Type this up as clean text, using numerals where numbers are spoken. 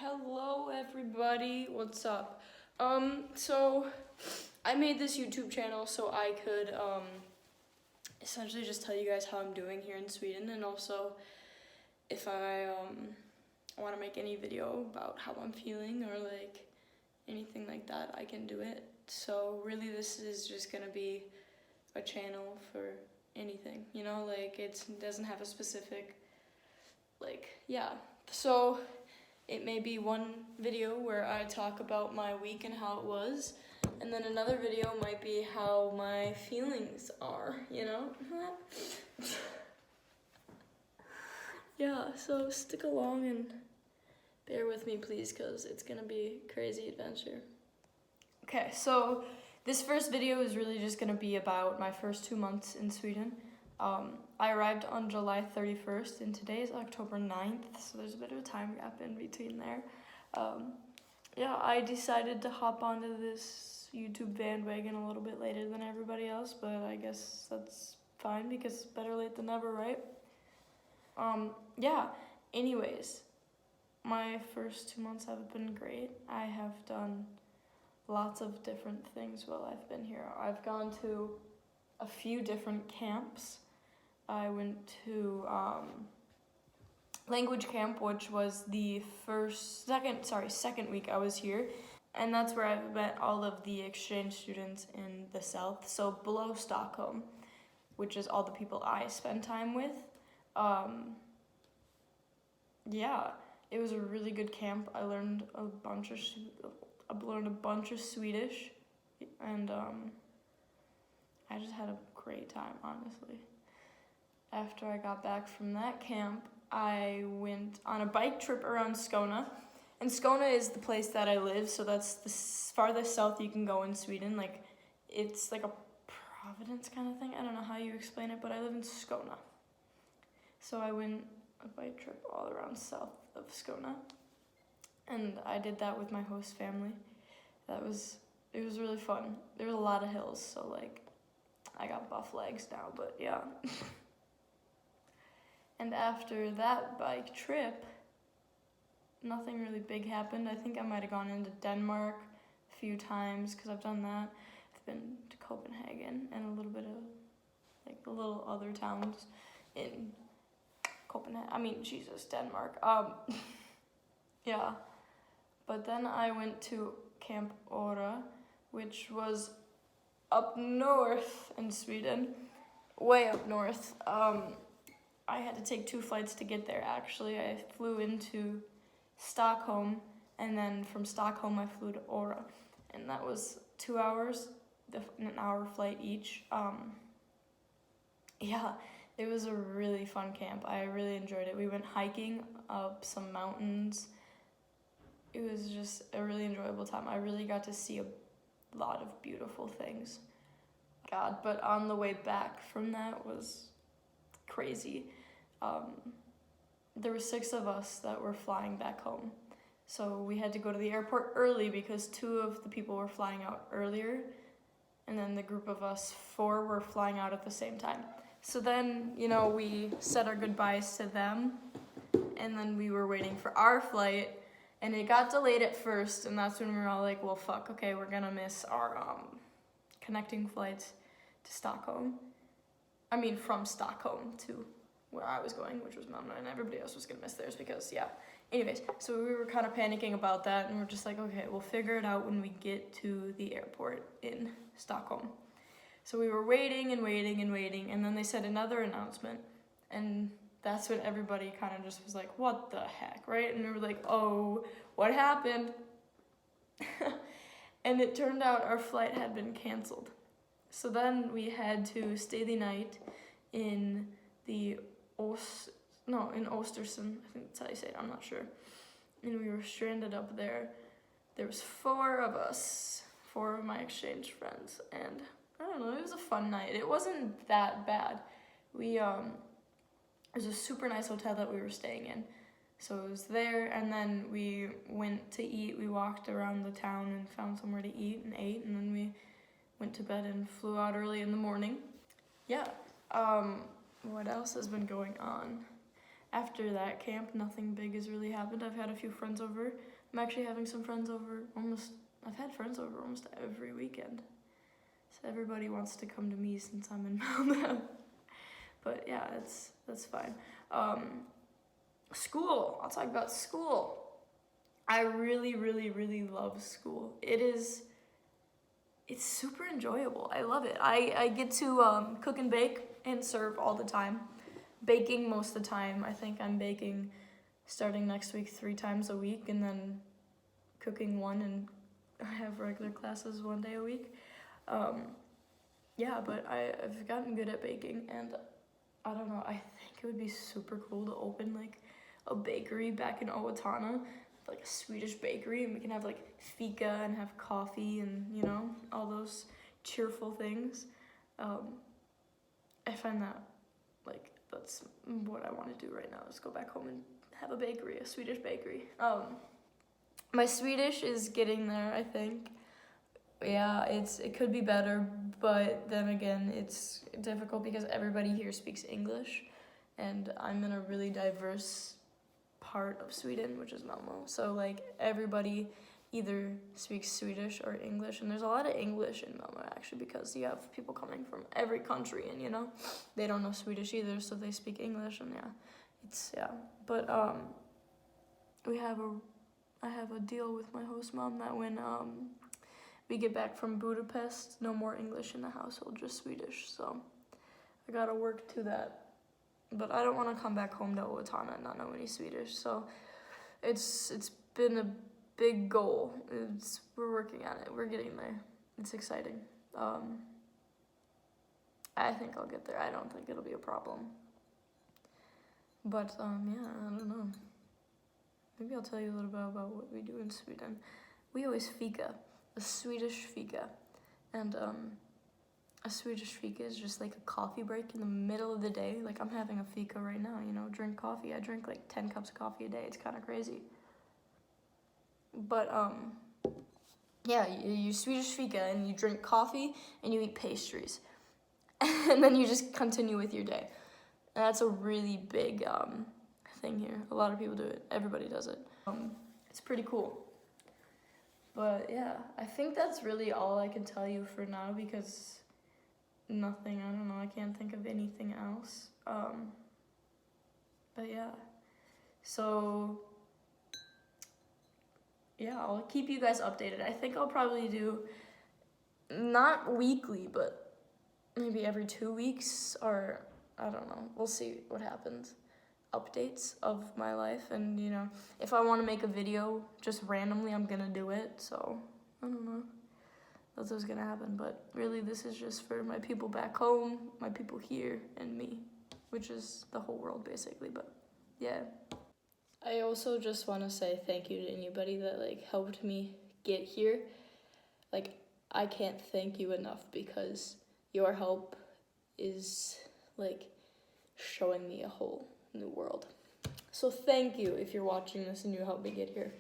Hello everybody, what's up? So I made this YouTube channel so I could essentially just tell you guys how I'm doing here in Sweden, and also if I want to make any video about how I'm feeling or like anything like that, I can do it. So really this is just gonna be a channel for anything, you know, like it doesn't have a specific, so it may be one video where I talk about my week and how it was, and then another video might be how my feelings are, you know? Yeah, so stick along and bear with me, please, because it's gonna be a crazy adventure. Okay, so this first video is really just gonna be about my first 2 months in Sweden. I arrived on July 31st, and today is October 9th, so there's a bit of a time gap in between there. Yeah, I decided to hop onto this YouTube bandwagon a little bit later than everybody else, but I guess that's fine because better late than never, right? Yeah, anyways, my first 2 months have been great. I have done lots of different things while I've been here. I've gone to a few different camps. I went to language camp, which was the second week I was here, and that's where I've met all of the exchange students in the south, so below Stockholm, which is all the people I spend time with. Yeah, it was a really good camp. I learned a bunch of Swedish, and I just had a great time, honestly. After I got back from that camp, I went on a bike trip around Skåne. And Skåne is the place that I live, so that's the farthest south you can go in Sweden. Like, it's like a Providence kind of thing. I don't know how you explain it, but I live in Skåne. So I went a bike trip all around south of Skåne. And I did that with my host family. It was really fun. There was a lot of hills, so like, I got buff legs now, but yeah. And after that bike trip, nothing really big happened. I think I might have gone into Denmark a few times because I've done that. I've been to Copenhagen and a little bit of like the little other towns in Denmark. Yeah. But then I went to Camp Ora, which was up north in Sweden, way up north. I had to take 2 flights to get there, actually. I flew into Stockholm, and then from Stockholm I flew to Ora, and that was 2 hours, an hour flight each. Yeah, it was a really fun camp. I really enjoyed it. We went hiking up some mountains. It was just a really enjoyable time. I really got to see a lot of beautiful things. God, but on the way back from that was crazy. There were 6 of us that were flying back home. So we had to go to the airport early because 2 of the people were flying out earlier, and then the group of us 4 were flying out at the same time. So then, we said our goodbyes to them, and then we were waiting for our flight, and it got delayed at first, and that's when we were all like, well, fuck, okay, we're gonna miss our connecting flights to Stockholm. From Stockholm to where I was going, which was Malmö, and everybody else was gonna miss theirs because, yeah. Anyways, so we were kind of panicking about that, and we're just like, okay, we'll figure it out when we get to the airport in Stockholm. So we were waiting, and then they said another announcement, and that's when everybody kind of just was like, what the heck, right? And we were like, oh, what happened? And it turned out our flight had been canceled. So then we had to stay the night in in Östersund, I think that's how you say it, I'm not sure. And we were stranded up there. There was 4 of us, 4 of my exchange friends, and I don't know, it was a fun night. It wasn't that bad. It was a super nice hotel that we were staying in. So it was there, and then we went to eat. We walked around the town and found somewhere to eat and ate, and then we went to bed and flew out early in the morning. Yeah. What else has been going on? after that camp, nothing big has really happened. I've had a few friends over. I'm actually having some friends over I've had friends over almost every weekend. So everybody wants to come to me since I'm in Melbourne. But yeah, that's fine. School. I'll talk about school. I really, really, really love school. It's super enjoyable. I love it. I get to cook and bake and serve all the time. Baking most of the time. I think I'm baking starting next week 3 times a week, and then cooking 1, and I have regular classes 1 day a week. Yeah, but I've gotten good at baking, and I don't know, I think it would be super cool to open like a bakery back in Owatonna, like a Swedish bakery, and we can have like fika and have coffee and, you know, all those cheerful things. I find that like that's what I want to do right now, is go back home and have a bakery, a Swedish bakery. My Swedish is getting there, I think. Yeah, it could be better, but then again, it's difficult because everybody here speaks English, and I'm in a really diverse part of Sweden, which is Malmo. So like everybody either speaks Swedish or English, and there's a lot of English in Malmo actually, because you have people coming from every country, and you know, they don't know Swedish either, so they speak English, and But I have a deal with my host mom that when we get back from Budapest, no more English in the household, just Swedish. So I gotta work to that. But I don't want to come back home to Owatonna and not know any Swedish. So it's been a big goal. We're working on it. We're getting there. It's exciting. I think I'll get there. I don't think it'll be a problem. But yeah, I don't know. Maybe I'll tell you a little bit about what we do in Sweden. We always fika. A Swedish fika, and a Swedish fika is just like a coffee break in the middle of the day. Like I'm having a fika right now, you know, drink coffee. I drink like 10 cups of coffee a day. It's kind of crazy. But yeah, you Swedish fika and you drink coffee and you eat pastries, and then you just continue with your day. And that's a really big thing here. A lot of people do it. Everybody does it. It's pretty cool. But yeah, I think that's really all I can tell you for now, because I don't know, I can't think of anything else. But yeah, so yeah, I'll keep you guys updated. I think I'll probably do, not weekly, but maybe every 2 weeks, or I don't know, we'll see what happens. Updates of my life, and you know, if I want to make a video just randomly, I'm gonna do it. So I don't know, that's what's gonna happen. But really, this is just for my people back home, my people here, and me, which is the whole world basically. But yeah, I also just want to say thank you to anybody that like helped me get here. Like, I can't thank you enough, because your help is like showing me a whole new world. So thank you if you're watching this and you helped me get here.